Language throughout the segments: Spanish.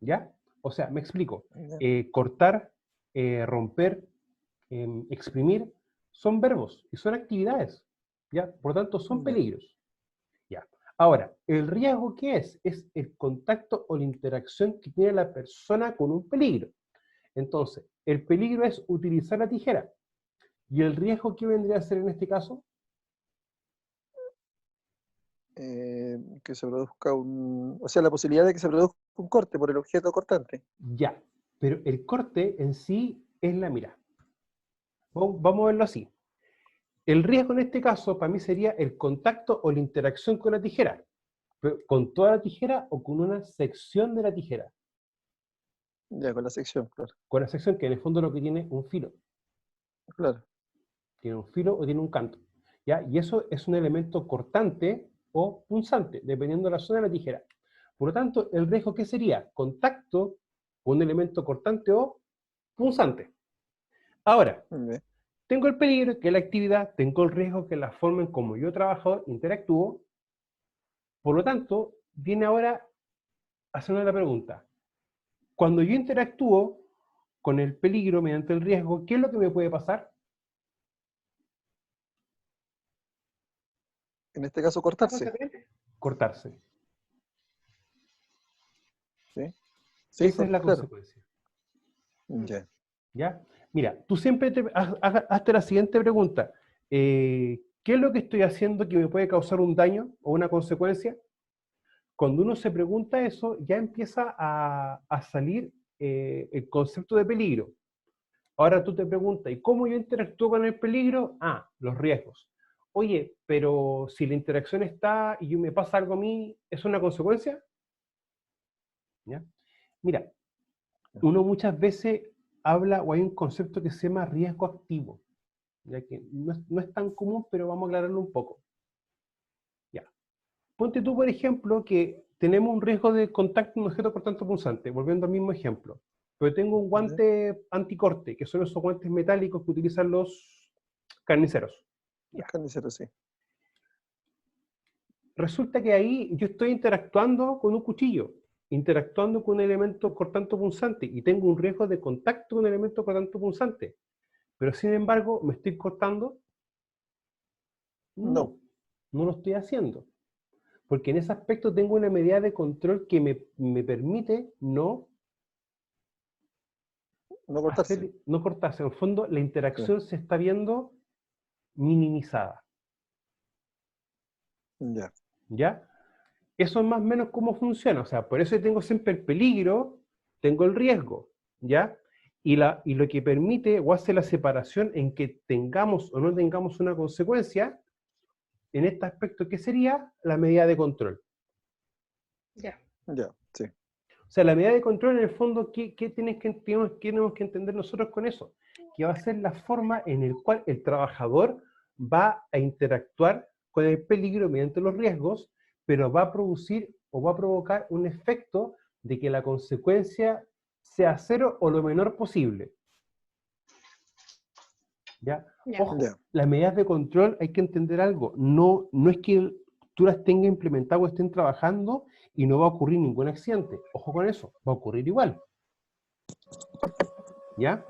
¿Ya? O sea, me explico. Ya. Cortar, romper, exprimir, son verbos y son actividades, ¿ya? Por lo tanto, son Ya. peligros, ¿ya? Ahora, ¿el riesgo qué es? Es el contacto o la interacción que tiene la persona con un peligro. Entonces, el peligro es utilizar la tijera. ¿Y el riesgo qué vendría a ser en este caso? Que se produzca o sea, la posibilidad de que se produzca un corte por el objeto cortante. Ya, pero el corte en sí es la mira. Vamos a verlo así. El riesgo en este caso para mí sería el contacto o la interacción con la tijera. ¿Con toda la tijera o con una sección de la tijera? Ya, con la sección, claro. Con la sección que en el fondo lo que tiene un filo. Claro. Tiene un filo o tiene un canto. ¿Ya? Y eso es un elemento cortante o punzante, dependiendo de la zona de la tijera. Por lo tanto, el riesgo ¿qué sería? Contacto con un elemento cortante o punzante. Ahora, Ya. tengo el peligro que la actividad, tengo el riesgo que la forma en como yo trabajo, interactúo. Por lo tanto, viene ahora a hacerme la pregunta. Cuando yo interactúo con el peligro mediante el riesgo, ¿qué es lo que me puede pasar? En este caso, cortarse. Cortarse. Sí, sí, Esa es la claro. consecuencia. Ya. ¿Ya? Mira, tú siempre hazte la siguiente pregunta. ¿Qué es lo que estoy haciendo que me puede causar un daño o una consecuencia? Cuando uno se pregunta eso, ya empieza a salir el concepto de peligro. Ahora tú te preguntas, ¿y cómo yo interactúo con el peligro? Ah, los riesgos. Oye, pero si la interacción está y me pasa algo a mí, ¿es una consecuencia? ¿Ya? Mira, uno muchas veces habla o hay un concepto que se llama riesgo activo, ya que no es tan común, pero vamos a aclararlo un poco. Ya. Ponte tú, por ejemplo, que tenemos un riesgo de contacto en un objeto cortante punzante, volviendo al mismo ejemplo. Pero tengo un Ya. guante anticorte, que son esos guantes metálicos que utilizan los carniceros. Los Ya. carniceros, sí. Resulta que ahí yo estoy interactuando con un cuchillo, interactuando con un elemento cortante punzante, y tengo un riesgo de contacto con un elemento cortante punzante. Pero sin embargo, ¿me estoy cortando? No, No, no lo estoy haciendo. Porque en ese aspecto tengo una medida de control que me permite no cortarse. no cortarse. En el fondo, la Sí. interacción se está viendo minimizada. Ya. ¿Ya? Eso es más o menos cómo funciona. O sea, por eso tengo siempre el peligro, tengo el riesgo. ¿Ya? Y lo que permite o hace la separación en que tengamos o no tengamos una consecuencia, en este aspecto, ¿qué sería? La medida de control. Ya. Ya, sí. O sea, la medida de control, en el fondo, ¿qué tenemos que entender nosotros con eso? Que va a ser la forma en la cual el trabajador va a interactuar con el peligro mediante los riesgos, pero va a producir o va a provocar un efecto de que la consecuencia sea cero o lo menor posible. ¿Ya? Ya. Ojo, Ya. las medidas de control hay que entender algo. No es que tú las tengas implementadas o estén trabajando y no va a ocurrir ningún accidente. Ojo con eso, va a ocurrir igual. ¿Ya?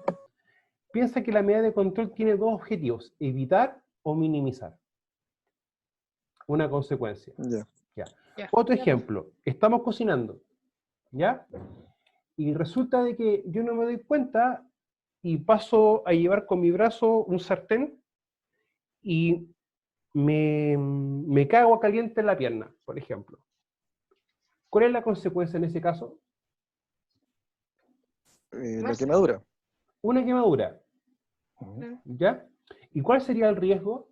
Piensa que la medida de control tiene dos objetivos: evitar o minimizar una consecuencia. Ya. ¿Ya? Ya. Otro ejemplo, estamos cocinando, ¿ya? Y resulta de que yo no me doy cuenta y paso a llevar con mi brazo un sartén y me cae agua caliente en la pierna, por ejemplo. ¿Cuál es la consecuencia en ese caso? La Más. quemadura. Una quemadura, Ujú. ¿ya? ¿Y cuál sería el riesgo?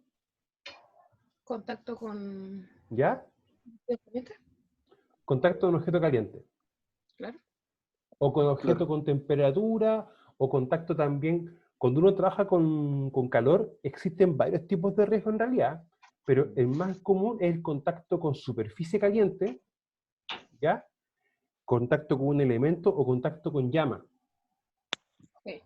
Contacto con ¿Ya? el cliente. Contacto con objeto caliente. Claro. O con objeto Claro. con temperatura, o contacto también. Cuando uno trabaja con calor, existen varios tipos de riesgo en realidad, pero el más común es el contacto con superficie caliente, ¿ya? Contacto con un elemento o contacto con llama. Ok.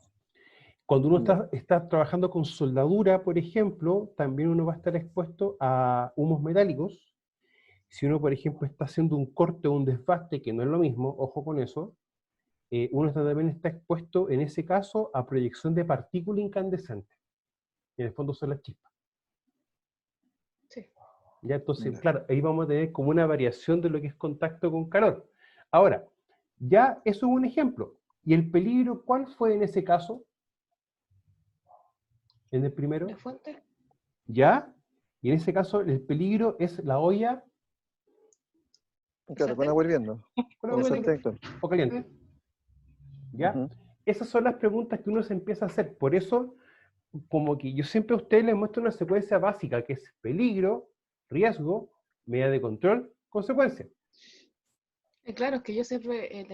Cuando uno Ya. está trabajando con soldadura, por ejemplo, también uno va a estar expuesto a humos metálicos. Si uno, por ejemplo, está haciendo un corte o un desbaste, que no es lo mismo, ojo con eso, uno también está expuesto, en ese caso, a proyección de partículas incandescentes. Y en el fondo son las chispas. Sí. ¿Ya? Entonces, Ya. claro, ahí vamos a tener como una variación de lo que es contacto con calor. Ahora, ya eso es un ejemplo. ¿Y el peligro cuál fue en ese caso? En el primero. La fuente. ¿Ya? Y en ese caso, el peligro es la olla Claro, con agua hirviendo. con Con agua el caliente sartén, claro. o caliente. ¿Ya? Ujú. Esas son las preguntas que uno se empieza a hacer. Por eso, como que yo siempre a ustedes les muestro una secuencia básica, que es peligro, riesgo, medida de control, consecuencia. Claro, es que yo siempre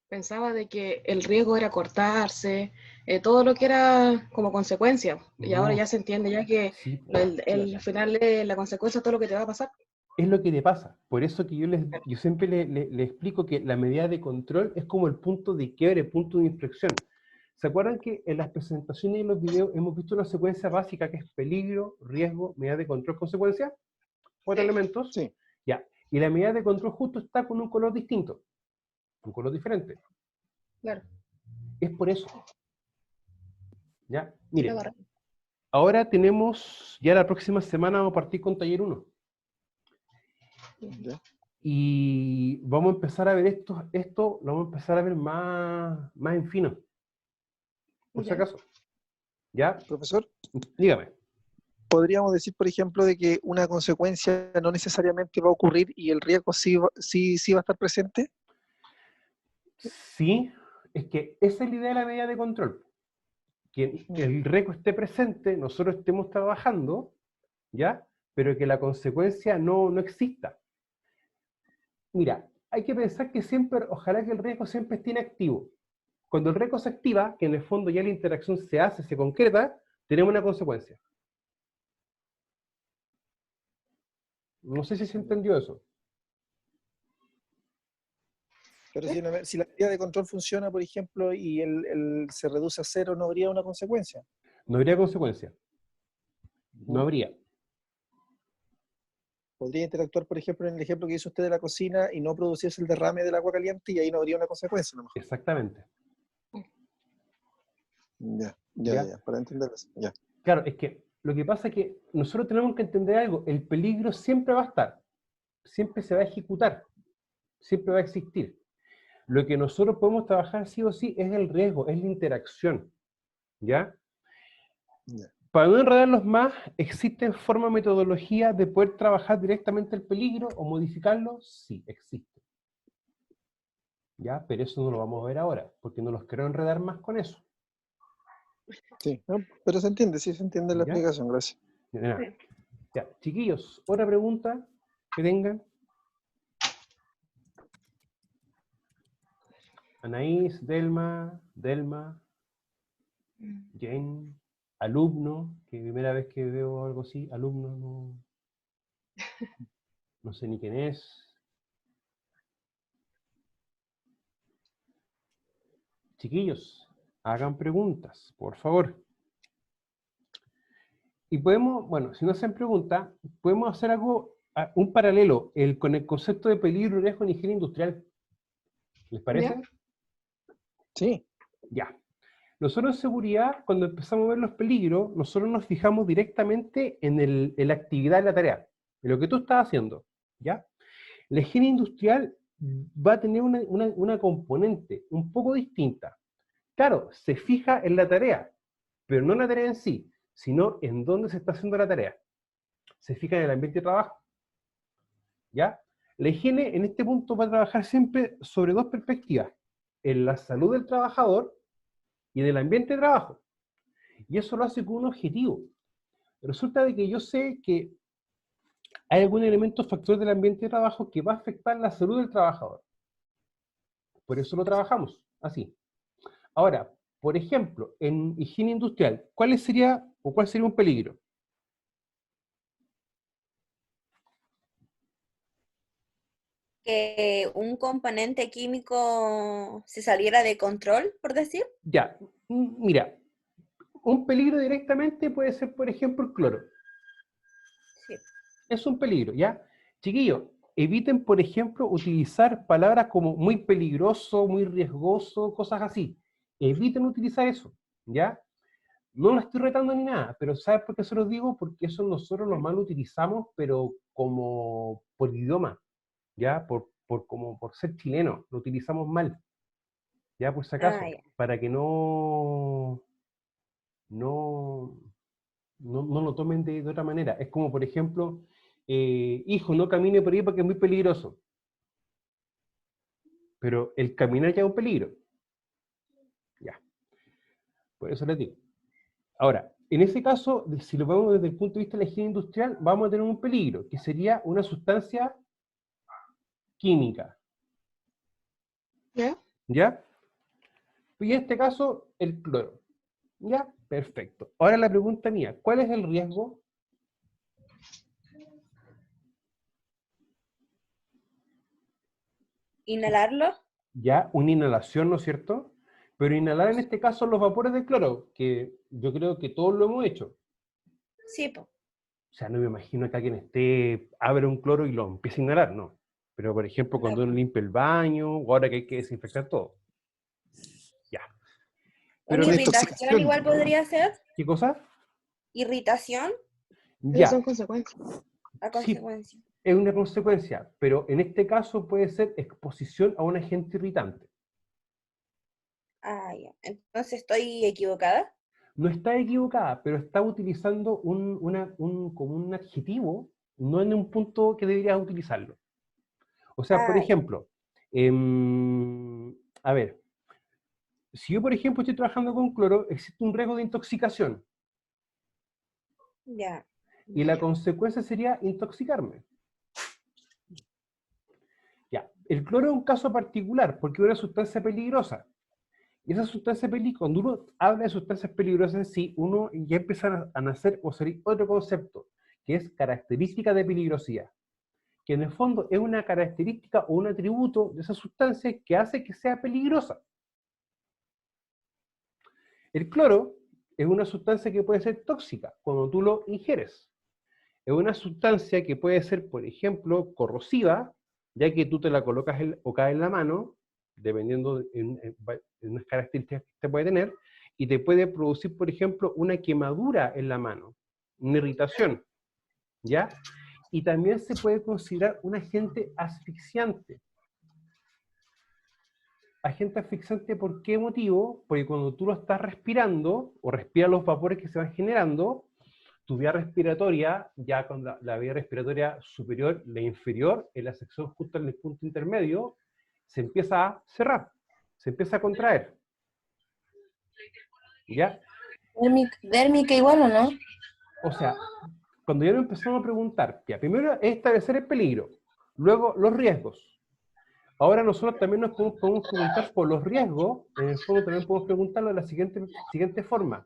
pensaba de que el riesgo era cortarse, todo lo que era como consecuencia. Y ahora No, ya se entiende ya que sí, po. el final de la consecuencia es todo lo que te va a pasar. Es lo que te pasa. Por eso que yo siempre le explico que la medida de control es como el punto de quiebre, punto de inflexión. ¿Se acuerdan que en las presentaciones y en los videos hemos visto una secuencia básica que es peligro, riesgo, medida de control, consecuencia? 4 Sí. elementos. Sí, Ya. Y la medida de control justo está con un color distinto, un color diferente. Claro. Es por eso. ¿Ya? Y la Miren, barra. ahora tenemos, ya la próxima semana vamos a partir con taller 1. ya. Y vamos a empezar a ver esto lo vamos a empezar a ver más en fino, por si Ya. acaso. ¿Ya? Profesor, Dígame. podríamos decir, por ejemplo, de que una consecuencia no necesariamente va a ocurrir y el riesgo sí va a estar presente. Sí, es que esa es la idea de la medida de control. Que el riesgo esté presente, nosotros estemos trabajando, ¿ya? Pero que la consecuencia no exista. Mira, hay que pensar que siempre, ojalá que el riesgo siempre esté inactivo. Cuando el riesgo se activa, que en el fondo ya la interacción se hace, se concreta, tenemos una consecuencia. No sé si se entendió eso. Pero si la medida de control funciona, por ejemplo, y se reduce a cero, no habría una consecuencia. No habría consecuencia. No habría. Podría interactuar, por ejemplo, en el ejemplo que hizo usted de la cocina y no producirse el derrame del agua caliente y ahí no habría una consecuencia, a lo mejor. Exactamente. Ya, para entender eso. Ya. Claro, es que lo que pasa es que nosotros tenemos que entender algo. El peligro siempre va a estar. Siempre se va a ejecutar. Siempre va a existir. Lo que nosotros podemos trabajar sí o sí es el riesgo, es la interacción. ¿Ya? Ya. Para no enredarlos más, existen formas, metodologías de poder trabajar directamente el peligro o modificarlo. Sí, existe. ¿Ya? Pero eso no lo vamos a ver ahora, porque no los quiero enredar más con eso. Sí, no, pero se entiende, sí, se entiende la ¿Ya? explicación, gracias. De nada. Ya, chiquillos, otra pregunta que tengan. Anaís, Delma, Jane, alumno, que primera vez que veo algo así, alumno, no sé ni quién es. Chiquillos, hagan preguntas, por favor. Y podemos, bueno, si no hacen preguntas, podemos hacer algo, un paralelo con el concepto de peligro y riesgo en ingeniería industrial. ¿Les parece? Ya. Sí, Ya. Nosotros en seguridad, cuando empezamos a ver los peligros, nosotros nos fijamos directamente en la actividad de la tarea, en lo que tú estás haciendo, ¿ya? La ingeniería industrial va a tener una componente un poco distinta. Claro, se fija en la tarea, pero no en la tarea en sí, sino en dónde se está haciendo la tarea. Se fija en el ambiente de trabajo, ¿ya? La higiene en este punto va a trabajar siempre sobre dos perspectivas, en la salud del trabajador y en el ambiente de trabajo. Y eso lo hace con un objetivo. Resulta de que yo sé que hay algún elemento factor del ambiente de trabajo que va a afectar la salud del trabajador. Por eso lo trabajamos así. Ahora, por ejemplo, en higiene industrial, ¿cuál sería un peligro? Que un componente químico se saliera de control, por decir. Ya, mira, un peligro directamente puede ser, por ejemplo, el cloro. Sí. Es un peligro, ¿ya? Chiquillos, eviten, por ejemplo, utilizar palabras como muy peligroso, muy riesgoso, cosas así. Eviten utilizar eso, ¿ya? No lo estoy retando ni nada, pero ¿sabes por qué se los digo? Porque eso nosotros lo mal utilizamos, pero como por idioma, ¿ya? Como por ser chileno, lo utilizamos mal, ¿ya? Por si acaso, Ah, ya. para que no, no lo tomen de otra manera. Es como, por ejemplo, hijo, no camine por ahí porque es muy peligroso. Pero el caminar ya es un peligro. Ya, por eso les digo. Ahora, en ese caso, si lo vemos desde el punto de vista de la higiene industrial, vamos a tener un peligro, que sería una sustancia química. ¿Ya? ¿Ya? Y en este caso, el cloro. ¿Ya? Perfecto. Ahora la pregunta mía, ¿cuál es el riesgo? Inhalarlo. Ya, una inhalación, ¿no es cierto? Pero inhalar en este caso los vapores del cloro, que yo creo que todos lo hemos hecho. Sí, po. O sea, no me imagino que alguien abre un cloro y lo empiece a inhalar, no. Pero, por ejemplo, cuando uno limpia el baño, o ahora que hay que desinfectar todo. Ya. Pero Una Una irritación intoxicación. igual podría ser. ¿qué cosa? Irritación Esas Ya, son consecuencias. a sí, consecuencia. es una consecuencia, pero en este caso puede ser exposición a un agente irritante. Ah, ya. Entonces estoy equivocada. No está equivocada, pero está utilizando como un adjetivo, no en un punto que deberías utilizarlo. O sea, por Ah, ya. ejemplo, a ver, si yo, por ejemplo, estoy trabajando con cloro, existe un riesgo de intoxicación, Ya. y la consecuencia sería intoxicarme. Ya, el cloro es un caso particular, porque es una sustancia peligrosa. Y esa sustancia peligrosa, cuando uno habla de sustancias peligrosas en sí, uno ya empieza a nacer o salir otro concepto, que es característica de peligrosidad, que en el fondo es una característica o un atributo de esa sustancia que hace que sea peligrosa. El cloro es una sustancia que puede ser tóxica cuando tú lo ingieres. Es una sustancia que puede ser, por ejemplo, corrosiva, ya que tú te la colocas o cae en la mano, dependiendo en unas características que te puede tener, y te puede producir, por ejemplo, una quemadura en la mano, una irritación, ¿ya? Y también se puede considerar un agente asfixiante. Agente asfixiante, ¿por qué motivo? Porque cuando tú lo estás respirando, o respiras los vapores que se van generando, tu vía respiratoria, ya con la vía respiratoria superior, la inferior, en la sección justo en el punto intermedio, se empieza a cerrar, se empieza a contraer. ¿Ya? Dérmica igual o no. O sea, cuando ya nos empezamos a preguntar, ya, primero es establecer el peligro, luego los riesgos. Ahora nosotros también nos podemos preguntar por los riesgos, en el fondo también podemos preguntarlo de la siguiente forma.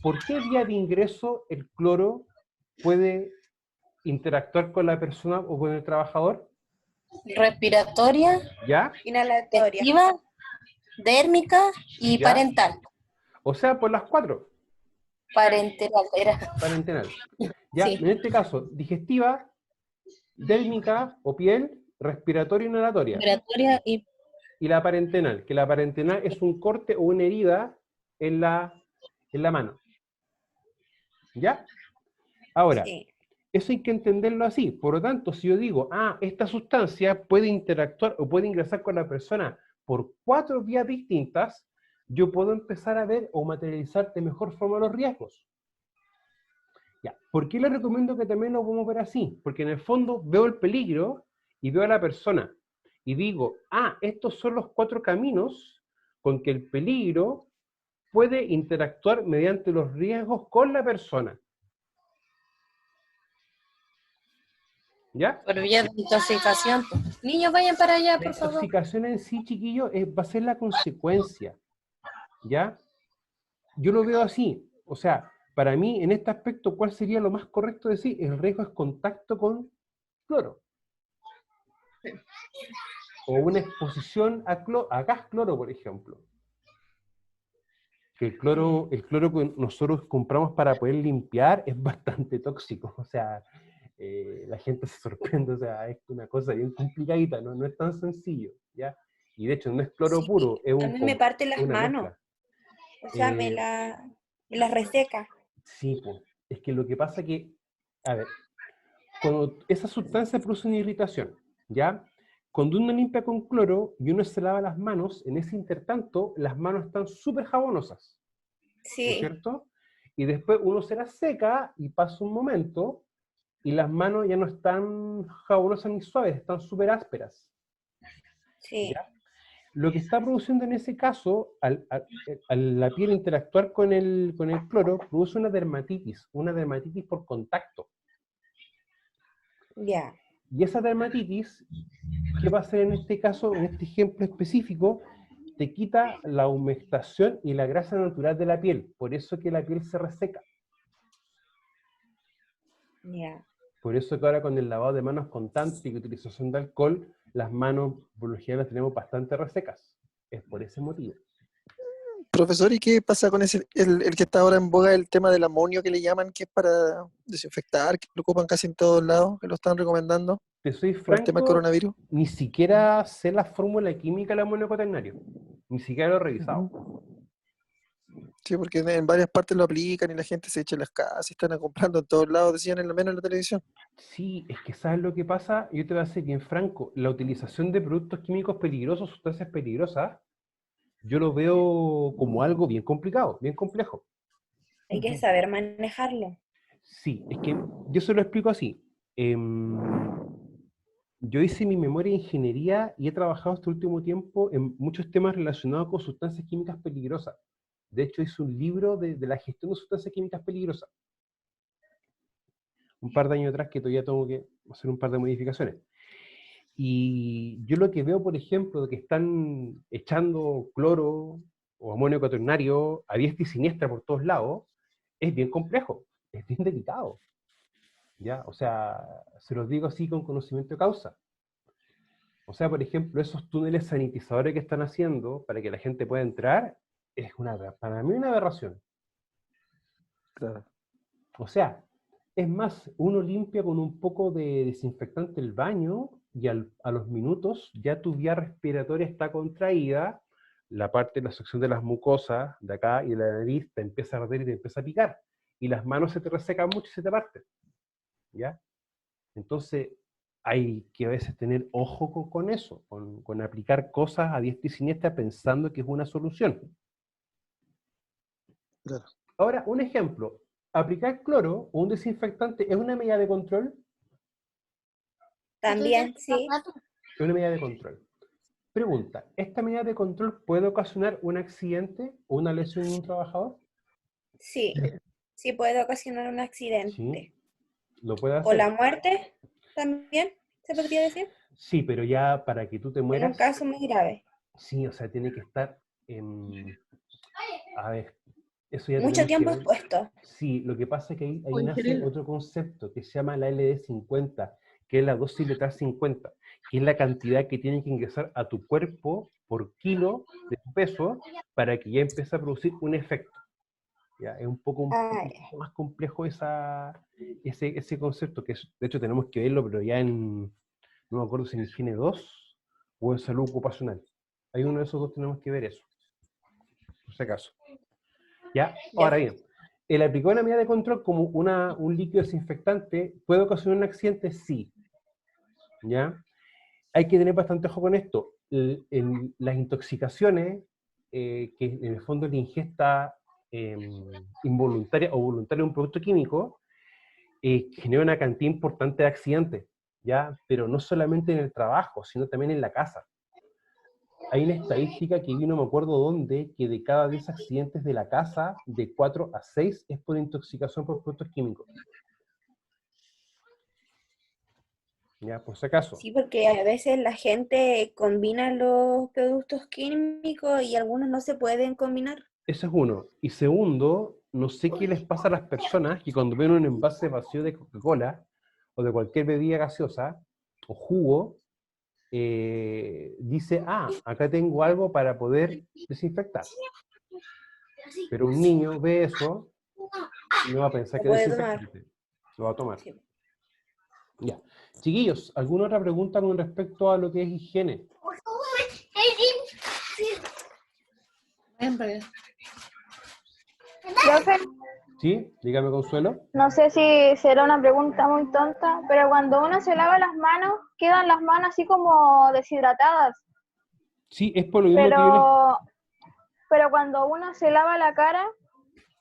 ¿Por qué vía de ingreso el cloro puede interactuar con la persona o con el trabajador? Respiratoria, ¿Ya? Inhalatoria. digestiva, dérmica y ¿Ya? parental. O sea, por las 4, Parenteral era. parenteral. ¿Ya? Sí. En este caso, digestiva, dérmica o piel, respiratoria y inhalatoria. Respiratoria y Y la parenteral, que la parenteral es un corte o una herida en la mano. ¿Ya? Ahora, Sí. eso hay que entenderlo así. Por lo tanto, si yo digo, esta sustancia puede interactuar o puede ingresar con la persona por 4 vías distintas, yo puedo empezar a ver o materializar de mejor forma los riesgos. Ya. ¿Por qué les recomiendo que también lo podamos ver así? Porque en el fondo veo el peligro y veo a la persona. Y digo, estos son los 4 caminos con que el peligro puede interactuar mediante los riesgos con la persona. ¿Ya? por vía de intoxicación. Niños, vayan para allá, La por favor. intoxicación en sí, chiquillo, va a ser la consecuencia. ¿Ya? Yo lo veo así. O sea, para mí, en este aspecto, ¿cuál sería lo más correcto decir? El riesgo es contacto con cloro. O una exposición a gas cloro, por ejemplo. Que el cloro que nosotros compramos para poder limpiar es bastante tóxico. O sea, la gente se sorprende, o sea, es una cosa bien complicadita, no es tan sencillo, ¿ya? Y de hecho no es cloro Sí, puro, es a mí me parte las una manos, mezcla. o sea, Eh, me las reseca. sí, pues, es que lo que pasa que, a ver, cuando esa sustancia produce una irritación, ¿ya? Cuando uno limpia con cloro y uno se lava las manos, en ese intertanto, las manos están súper jabonosas, ¿no es Sí, cierto? Y después uno se las seca y pasa un momento y las manos ya no están jabonosas ni suaves, están súper ásperas, sí, ¿ya? Lo que está produciendo en ese caso, al la piel interactuar con el cloro, produce una dermatitis por contacto. ya, Y esa dermatitis, ¿qué va a hacer en este caso, en este ejemplo específico? Te quita la humectación y la grasa natural de la piel, por eso que la piel se reseca. ya. Por eso que ahora con el lavado de manos constante y utilización de alcohol, las manos por lo general las tenemos bastante resecas. Es por ese motivo. Profesor, ¿y qué pasa con el que está ahora en boga, el tema del amonio que le llaman, que es para desinfectar, que lo ocupan casi en todos lados, que lo están recomendando Te soy por el tema del franco, coronavirus? ni siquiera sé la fórmula química del amonio cuaternario. Ni siquiera lo he revisado. Ujú. Sí, porque en varias partes lo aplican y la gente se echa en las casas, están comprando en todos lados, decían en lo menos en la televisión. Sí, es que ¿sabes lo que pasa? Yo te voy a ser bien franco. La utilización de productos químicos peligrosos, sustancias peligrosas, yo lo veo como algo bien complicado, bien complejo. Hay que Ujú. saber manejarlo. Sí, es que yo se lo explico así. Yo hice mi memoria de ingeniería y he trabajado este último tiempo en muchos temas relacionados con sustancias químicas peligrosas. De hecho, hice un libro de la gestión de sustancias químicas peligrosas. Un par de años atrás que todavía tengo que hacer un par de modificaciones. Y yo lo que veo, por ejemplo, de que están echando cloro o amonio cuaternario a diestra y siniestra por todos lados, es bien complejo, es bien delicado. ¿Ya? O sea, se los digo así con conocimiento de causa. O sea, por ejemplo, esos túneles sanitizadores que están haciendo para que la gente pueda entrar, es para mí una aberración. Claro. O sea, es más, uno limpia con un poco de desinfectante el baño y a los minutos ya tu vía respiratoria está contraída, la parte de la sección de las mucosas de acá y de la nariz te empieza a arder y te empieza a picar. Y las manos se te resecan mucho y se te parten. ¿Ya? Entonces, hay que a veces tener ojo con eso, con aplicar cosas a diestra y siniestra pensando que es una solución. Claro. Ahora, un ejemplo, aplicar cloro o un desinfectante es una medida de control, También, sí, es una medida de control. Pregunta, ¿esta medida de control puede ocasionar un accidente o una lesión en un trabajador? sí, sí puede ocasionar un Sí, accidente. lo puede O la hacer. muerte, también, se podría decir, Sí, pero ya para que tú te en un mueras, caso muy grave. sí, o sea, tiene que estar en... A ver, eso ya Mucho tenemos que tiempo ver. expuesto. Sí, lo que pasa es que ahí O nace ingerirlo. otro concepto que se llama la LD50, que es la dosis letal 50, que es la cantidad que tiene que ingresar a tu cuerpo por kilo de tu peso para que ya empiece a producir un efecto. ¿Ya? Es Ah, un poco más complejo ese concepto, de hecho tenemos que verlo, pero ya no me acuerdo si en higiene 2 o en salud ocupacional. Hay uno de esos dos, tenemos que ver eso, por si acaso. ¿Ya? ya. Ahora bien, el aplicar una medida de control como un líquido desinfectante puede ocasionar un accidente, sí. ¿Ya? Hay que tener bastante ojo con esto. En las intoxicaciones, que en el fondo es la ingesta involuntaria o voluntaria de un producto químico, genera una cantidad importante de accidentes, ¿ya? Pero no solamente en el trabajo, sino también en la casa. Hay una estadística que vi, no me acuerdo dónde, que de cada 10 accidentes de la casa, de 4 a 6 es por intoxicación por productos químicos. Ya, por si acaso. Sí, porque a veces la gente combina los productos químicos y algunos no se pueden combinar. Eso es uno. Y segundo, no sé qué les pasa a las personas que cuando ven un envase vacío de Coca-Cola o de cualquier bebida gaseosa o jugo, dice, acá tengo algo para poder desinfectar. Pero un niño ve eso y no va a pensar Lo que es puede tomar. desinfectante. Lo va a tomar. Sí. Ya. Chiquillos, ¿alguna otra pregunta con respecto a lo que es higiene? Vayan para allá. Profe, ¿Sí? Dígame, Consuelo. no sé si será una pregunta muy tonta, pero cuando uno se lava las manos, quedan las manos así como deshidratadas. Sí, es por lo mismo que yo les... Pero cuando uno se lava la cara,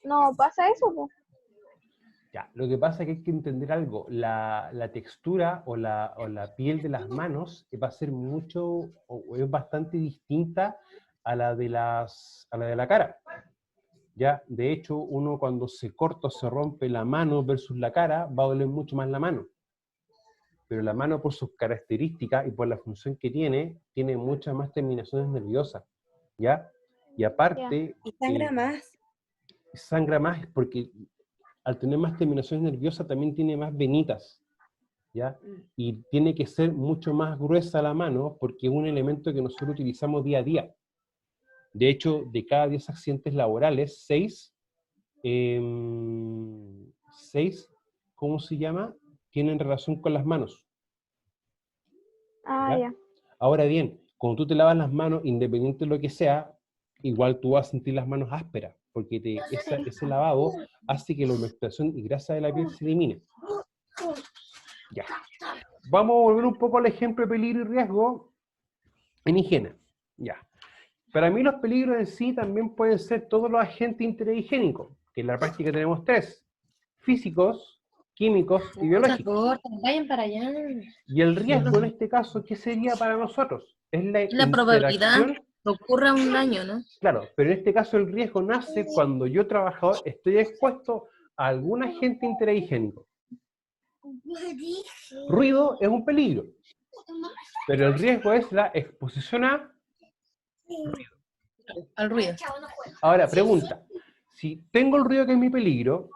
no pasa eso, po. Ya, lo que pasa es que hay que entender algo. La textura o la piel de las manos va a ser mucho, o es bastante distinta a la de la cara. Ya, de hecho, uno cuando se corta o se rompe la mano versus la cara, va a doler mucho más la mano. Pero la mano, por sus características y por la función que tiene muchas más terminaciones nerviosas, ¿ya? Y aparte... Y sangra más. sangra más porque al tener más terminaciones nerviosas también tiene más venitas, ¿ya? Y tiene que ser mucho más gruesa la mano porque es un elemento que nosotros utilizamos día a día. De hecho, de cada 10 accidentes laborales, 6, ¿cómo se llama? Tienen relación con las manos. Ah, ¿Ya? ya. Ahora bien, cuando tú te lavas las manos, independiente de lo que sea, igual tú vas a sentir las manos ásperas, porque ese lavado hace que la humectación y grasa de la piel se elimine. Ya. Vamos a volver un poco al ejemplo de peligro y riesgo en higiene. Ya. Para mí los peligros en sí también pueden ser todos los agentes interhigiénicos, que en la práctica tenemos 3: físicos, químicos y biológicos. Corten, vayan para allá. Y el riesgo en este caso, ¿qué sería para nosotros? Es La probabilidad interacción. que ocurra un daño, ¿no? Claro, pero en este caso el riesgo nace cuando yo, trabajador, estoy expuesto a algún agente interhigiénico. Ruido es un peligro, pero el riesgo es la exposición a... Al ruido. Ahora, pregunta, si tengo el ruido que es mi peligro,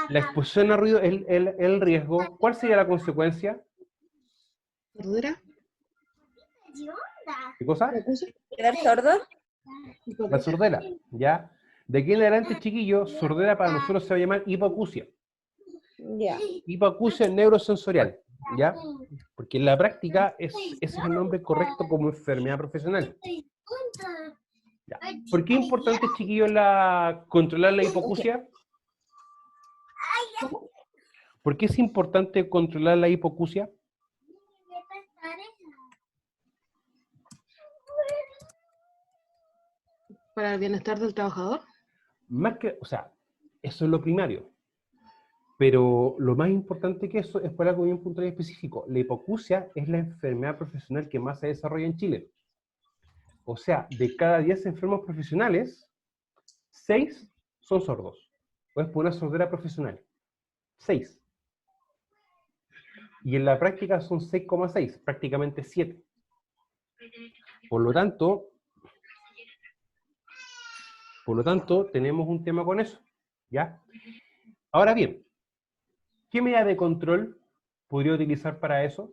la exposición a ruido es el riesgo, ¿cuál sería la consecuencia? ¿Sordera? ¿Qué cosa? ¿Quedar sordo? La sordera, ¿ya? De aquí en adelante, chiquillos, sordera para nosotros se va a llamar hipoacusia. Ya. Hipoacusia neurosensorial, ¿ya? Porque en la práctica ese es el nombre correcto como enfermedad profesional. ¿Ya? ¿Por qué es importante, chiquillos, controlar la hipoacusia? ¿Por qué es importante controlar la hipoacusia? ¿Para el bienestar del trabajador? Más que, o sea, eso es lo primario. Pero lo más importante que eso es por algo bien puntual y específico. La hipoacusia es la enfermedad profesional que más se desarrolla en Chile. O sea, de cada 10 enfermos profesionales, 6 son sordos. O es por una sordera profesional. 6. Y en la práctica son 6,6, prácticamente 7. Por lo tanto, tenemos un tema con eso, ¿ya? Ahora bien, ¿qué medida de control podría utilizar para eso?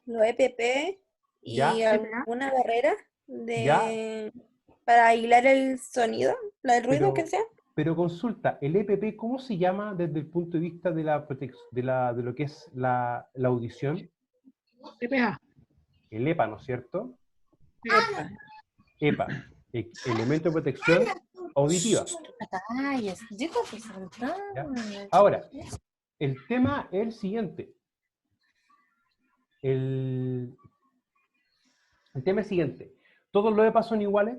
Los EPP y ¿Ya? alguna barrera ¿Ya? para aislar el sonido, el ruido que sea. Pero consulta, ¿el EPP cómo se llama desde el punto de vista de de lo que es la audición? EPA. El EPA, ¿no es cierto? EPA, elemento de protección auditiva. Ay, dijo que saltaba. ¿Ya? Ahora, el tema es el siguiente. El tema es el siguiente. ¿Todos los EPA son iguales?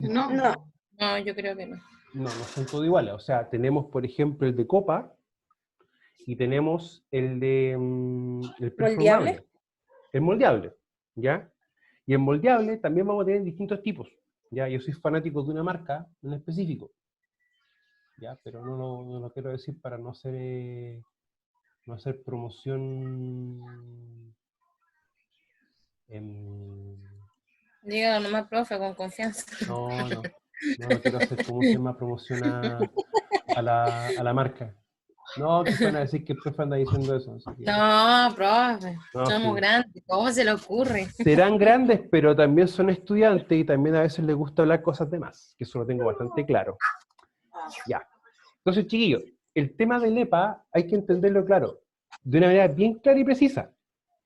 No. No. No, yo creo que no. No, no son todos iguales. O sea, tenemos, por ejemplo, el de copa y tenemos el de el performable. ¿Moldeable? El moldeable, ¿ya? Y el moldeable también vamos a tener distintos tipos, ¿ya? Yo soy fanático de una marca en específico, ¿ya? Pero no lo quiero decir para no hacer promoción... Dígalo nomás, profe, con confianza. No quiero hacer como se llama promoción a la marca. No, que van a decir que el profe anda diciendo eso. Así que... No, profe, No, somos sí. grandes. ¿Cómo se le ocurre? Serán grandes, pero también son estudiantes y también a veces les gusta hablar cosas de más, que eso lo tengo bastante claro. Ya. Entonces, chiquillos, el tema del EPA hay que entenderlo claro, de una manera bien clara y precisa.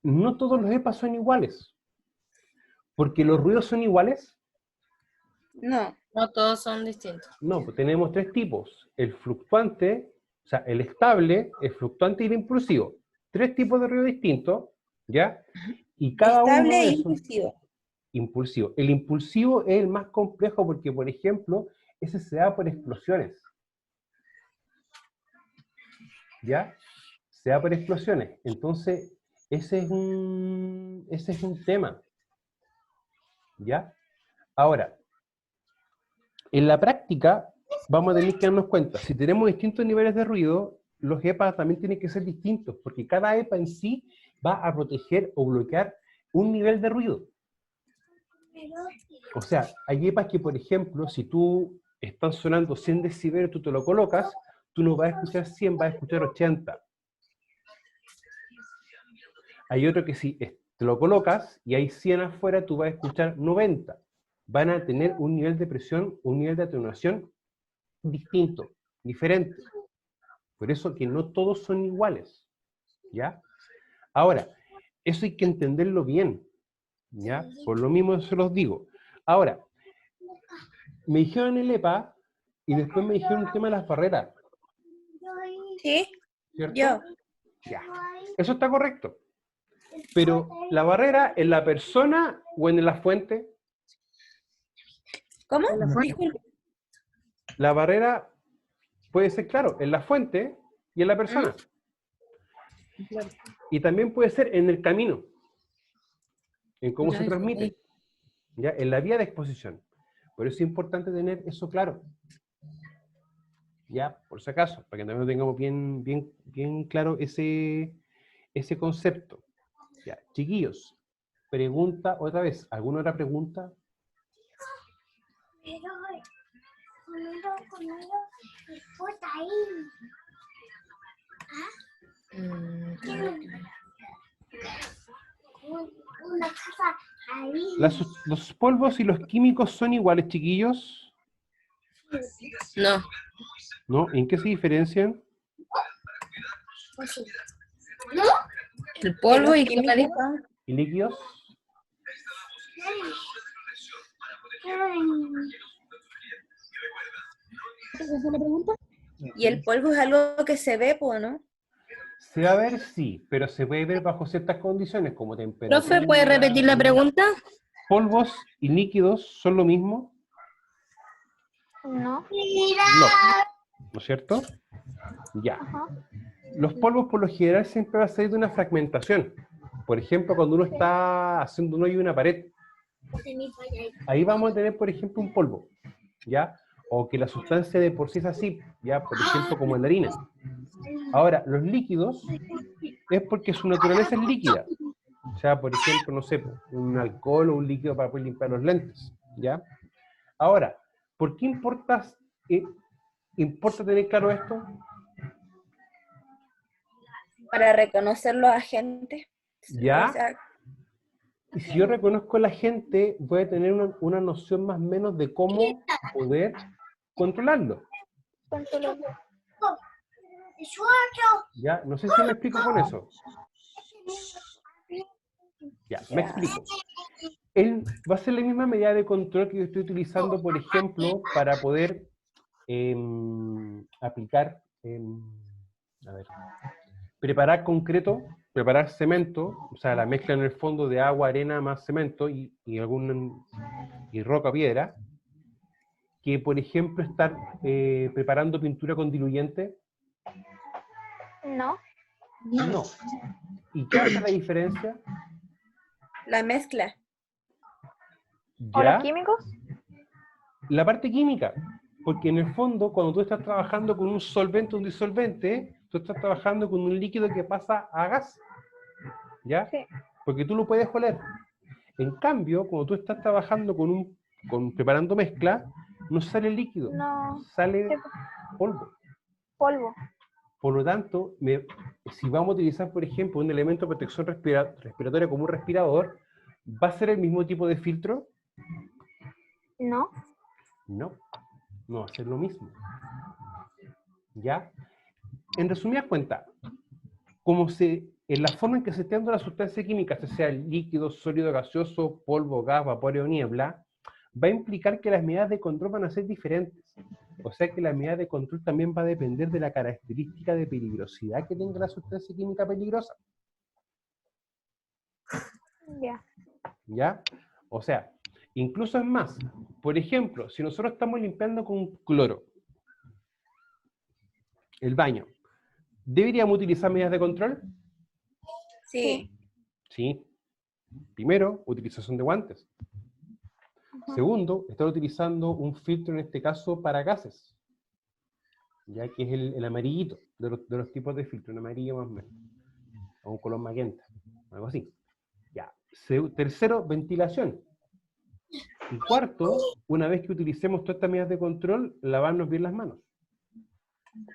No todos los EPA son iguales. Porque los ruidos son iguales. No. No todos son distintos. No, pues tenemos tres tipos. El fluctuante, o sea, el estable, el fluctuante y el impulsivo. Tres tipos de ruido distintos, ¿ya? Y cada uno Estable de e esos... impulsivo. Impulsivo. El impulsivo es el más complejo porque, por ejemplo, ese se da por explosiones. ¿Ya? Se da por explosiones. Entonces, ese es un tema. ¿Ya? Ahora, en la práctica, vamos a tener que darnos cuenta, si tenemos distintos niveles de ruido, los EPA también tienen que ser distintos, porque cada EPA en sí va a proteger o bloquear un nivel de ruido. O sea, hay EPAs que, por ejemplo, si tú estás sonando 100 decibelios, tú te lo colocas, tú no vas a escuchar 100, vas a escuchar 80. Hay otro que si te lo colocas y hay 100 afuera, tú vas a escuchar 90. Van a tener un nivel de presión, un nivel de atenuación distinto, diferente. Por eso que no todos son iguales, ¿ya? Ahora, eso hay que entenderlo bien, ¿ya? Por lo mismo se los digo. Ahora, me dijeron el EPA y después me dijeron el tema de las barreras, ¿Sí? ¿cierto? Yo. Ya. Eso está correcto. Pero, ¿la barrera en la persona o en la fuente? ¿Cómo? En la fuente. Disculpe. La barrera puede ser, claro, en la fuente y en la persona. Claro. Y también puede ser en el camino, en cómo se Ya, transmite, ¿ya? En la vía de exposición. Por eso es importante tener eso claro. ¿Ya? Por si acaso, para que también tengamos bien claro ese concepto. Ya, chiquillos, pregunta otra vez. ¿Alguna otra pregunta? ¿Los polvos y los químicos son iguales, chiquillos? No. ¿No? ¿En qué se diferencian? El polvo y químicos qué ¿Y líquidos? Y el polvo es algo que se ve, pues, ¿no? Se va a ver, sí, pero se puede ver bajo ciertas condiciones, como temperatura. Profe, ¿puede repetir la pregunta? ¿Polvos y líquidos son lo mismo? No. No. ¿No es cierto? Ya. Ajá. Los polvos por lo general siempre va a salir de una fragmentación. Por ejemplo, cuando uno está haciendo un hoyo en una pared, ahí vamos a tener, por ejemplo, un polvo, ¿ya? O que la sustancia de por sí es así, ¿ya? Por ejemplo, como en la harina. Ahora, los líquidos es porque su naturaleza es líquida. O sea, por ejemplo, no sé, un alcohol o un líquido para poder limpiar los lentes, ¿ya? Ahora, ¿por qué importa tener claro esto? Para reconocer los agentes. ¿Ya? O sea, Y si yo reconozco a la gente, voy a tener una noción más o menos de cómo poder controlarlo. ¿Ya? No sé si me explico con eso. Ya, me explico. Él va a ser la misma medida de control que yo estoy utilizando, por ejemplo, para poder aplicar, a ver, preparar concreto, preparar cemento, o sea, la mezcla en el fondo de agua, arena más cemento y roca, piedra, que por ejemplo estar preparando pintura con diluyente. No. No. ¿Y qué hace la diferencia? la mezcla. ¿O ¿Ya? los químicos? La parte química. Porque en el fondo, cuando tú estás trabajando con un solvente o un disolvente, tú estás trabajando con un líquido que pasa a gas. ¿Ya? Sí. Porque tú lo puedes oler. En cambio, cuando tú estás trabajando preparando mezcla, no sale líquido, No. sale Sí. polvo. Polvo. Por lo tanto, si vamos a utilizar, por ejemplo, un elemento de protección respiratoria como un respirador, ¿va a ser el mismo tipo de filtro? No. No, no va a ser lo mismo. ¿Ya? en resumidas cuentas, en la forma en que se esté dando la sustancia química, sea líquido, sólido, gaseoso, polvo, gas, vapor o niebla, va a implicar que las medidas de control van a ser diferentes. O sea que la medida de control también va a depender de la característica de peligrosidad que tenga la sustancia química peligrosa. Ya. ¿Ya? O sea, incluso es más, por ejemplo, si nosotros estamos limpiando con cloro el baño, ¿deberíamos utilizar medidas de control? Sí. Sí. Primero, utilización de guantes. Segundo, estar utilizando un filtro, en este caso, para gases, ya que es el amarillito de los tipos de filtro, un amarillo más o menos, o un color magenta, algo así. Ya. Tercero, ventilación. Y cuarto, una vez que utilicemos todas estas medidas de control, lavarnos bien las manos.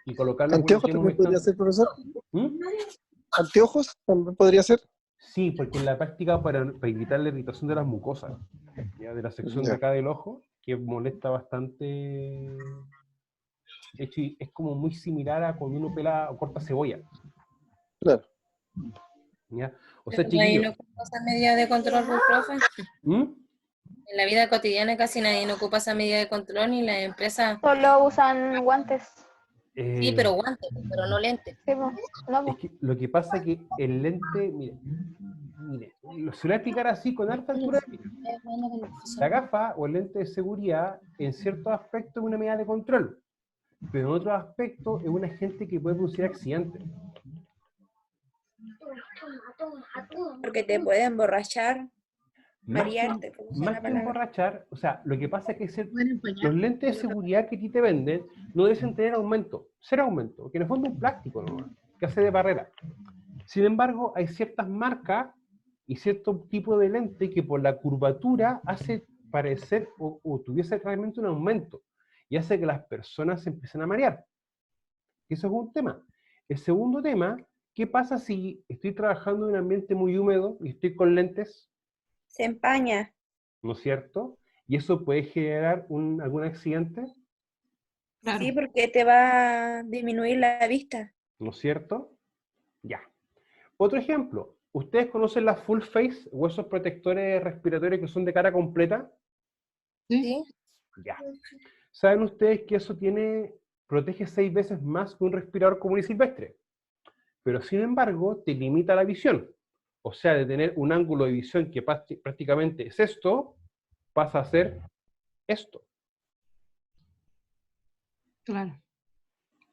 Y colocarlas ¿Anteojos también podría ser, profesor? ¿Mm? ¿Anteojos también podría ser? Sí, porque en la práctica para evitar la irritación de las mucosas, ¿ya? De la sección de Ya. acá del ojo, que molesta bastante. De hecho, es como muy similar a cuando uno pela o corta cebolla. Claro. ¿Ya? O sea, Nadie chiquillos. no ocupa esa medida de control, pues, profe. ¿Mm? En la vida cotidiana casi nadie no ocupa esa medida de control, ni las empresas. Solo usan guantes. Sí, pero guantes, pero no lentes. Sí, po. No, po. Es que lo que pasa es que el lente, mire, se lo voy a explicar así con alta altura de mira. La gafa o el lente de seguridad, en ciertos aspectos, es una medida de control, pero en otros aspectos es un agente que puede producir accidentes. Porque te puede emborrachar, Más marearte, como sea más la que palabra. emborrachar, o sea, lo que pasa es que los lentes de seguridad que a ti te venden no deben tener aumento, cero aumento, que en el fondo es un plástico nomás, que hace de barrera. Sin embargo, hay ciertas marcas y cierto tipo de lente que por la curvatura hace parecer o tuviese realmente un aumento y hace que las personas se empiecen a marear. Eso es un tema. El segundo tema, ¿qué pasa si estoy trabajando en un ambiente muy húmedo y estoy con lentes? Se empaña. ¿No es cierto? Y eso puede generar algún accidente, Claro. Sí, porque te va a disminuir la vista. ¿no es cierto? Ya. Otro ejemplo, ¿ustedes conocen las full face o esos protectores respiratorios que son de cara completa? ¿Sí? Ya. ¿Saben ustedes que eso protege 6 veces más que un respirador común y silvestre? Pero sin embargo, te limita la visión. O sea, de tener un ángulo de visión que prácticamente es esto, pasa a ser esto. Claro.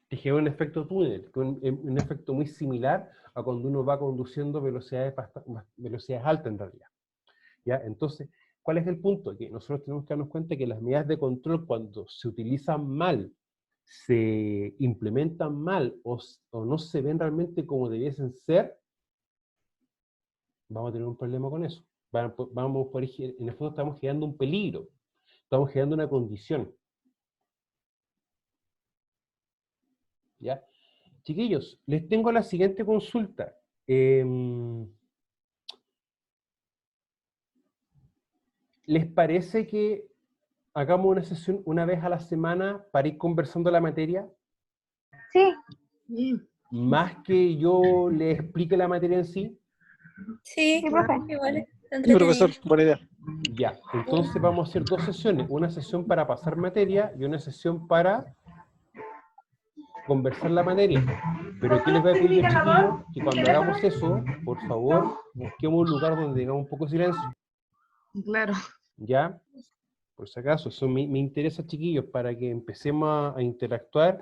Te genera un efecto túnel, un efecto muy similar a cuando uno va conduciendo velocidades altas en realidad. ¿Ya? Entonces, ¿cuál es el punto? Que nosotros tenemos que darnos cuenta que las medidas de control, cuando se utilizan mal, se implementan mal o no se ven realmente como debiesen ser, vamos a tener un problema con eso. En el fondo estamos generando un peligro, estamos generando una condición. ¿Ya? Chiquillos, les tengo la siguiente consulta. ¿Les parece que hagamos una sesión una vez a la semana para ir conversando la materia? Sí, Más que yo les explique la materia en sí. Sí, Sí, profe. igual es Sí, entretenido. profesor, buena idea. Ya, entonces vamos a hacer 2 sesiones. Una sesión para pasar materia y una sesión para conversar la materia. Pero ¿qué les voy a pedir yo, chiquillos? Que cuando hagamos eso, por favor, busquemos un lugar donde tengamos un poco de silencio. Claro. ¿Ya? Por si acaso, eso me interesa, chiquillos, para que empecemos a interactuar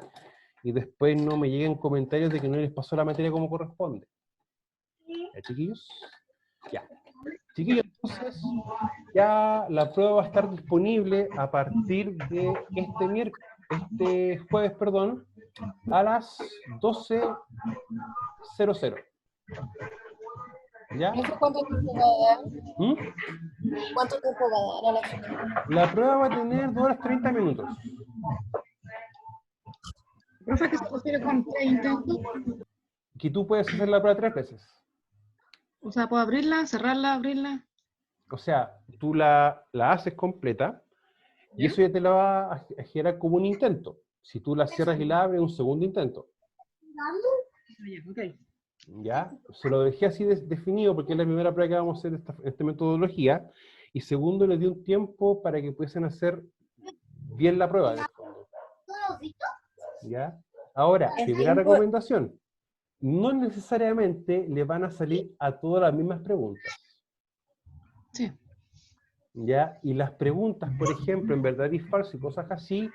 y después no me lleguen comentarios de que no les pasó la materia como corresponde. ¿Ya, chiquillos? Ya. Chiquillos, entonces, ya la prueba va a estar disponible a partir de este jueves, a las 12:00. ¿Ya? ¿Cuánto tiempo va a dar? ¿Mm? ¿Cuánto tiempo va a dar a la final? La prueba va a tener 2 horas 30 minutos. Profe, ¿qué se refiere con 3 intentos? Que tú puedes hacer la prueba 3 veces. O sea, ¿puedo abrirla, cerrarla, abrirla? O sea, tú la haces completa y ¿Ya? eso ya te la va a generar como un intento. Si tú la cierras y la abres, un segundo intento. Ok. ¿Ya? Se lo dejé así definido porque es la primera prueba que vamos a hacer esta metodología. Y segundo, les di un tiempo para que pudiesen hacer bien la prueba. En el fondo. ¿Ya? Ahora, El primera tiempo- recomendación. No necesariamente le van a salir a todas las mismas preguntas. Sí. ¿Ya? Y las preguntas, por ejemplo, en verdad y falso y cosas así,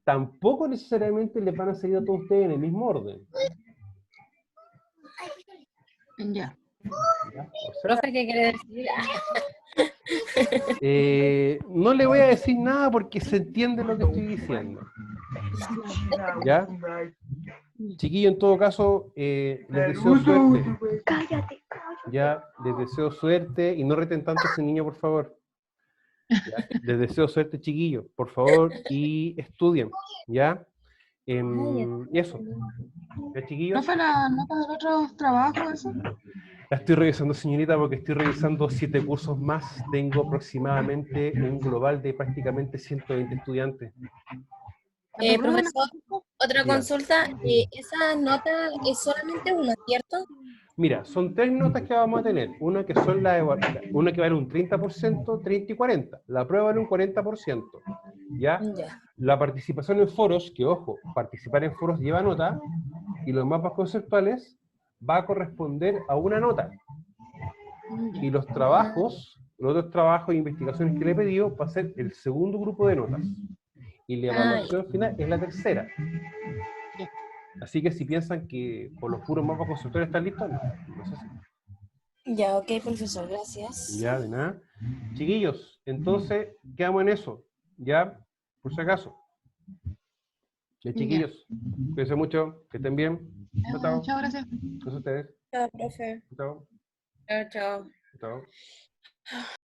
tampoco necesariamente les van a salir a todos ustedes en el mismo orden. Ya. ¿Ya? O sea, Profe, ¿qué quiere decir? no le voy a decir nada porque se entiende lo que estoy diciendo. ¿Ya? Chiquillo, en todo caso, les deseo suerte. Cállate. Ya, les deseo suerte y no reten tanto a ese niño, por favor. ¿Ya? Les deseo suerte, chiquillos, por favor, y estudien, ¿ya? Y eso, ¿ya, chiquillos? ¿No fue la nota del otro trabajo eso? La estoy revisando, señorita, porque estoy revisando 7 cursos más. Tengo aproximadamente un global de prácticamente 120 estudiantes. Profesor, otra Diga. consulta. Esa nota es solamente una, ¿cierto? Mira, son 3 notas que vamos a tener. Una que son una que vale un 30%, 30 y 40. La prueba vale un 40%. ¿Ya? Ya. La participación en foros, que ojo, participar en foros lleva nota, y los mapas conceptuales va a corresponder a una nota. Y los trabajos, los otros trabajos e investigaciones que le he pedido, va a ser el segundo grupo de notas. Y la evaluación final es la tercera. Así que si piensan que por los puros mapas conceptuales están listos, no es así. Ya, ok, profesor, gracias. Ya, de nada. Chiquillos, entonces quedamos en eso. Ya, por si acaso. Ya, chiquillos, cuídense mucho, que estén bien. Chao, chao. Chao, gracias. Gracias a ustedes. Chao, profe. Chao, Chao, chao. chao.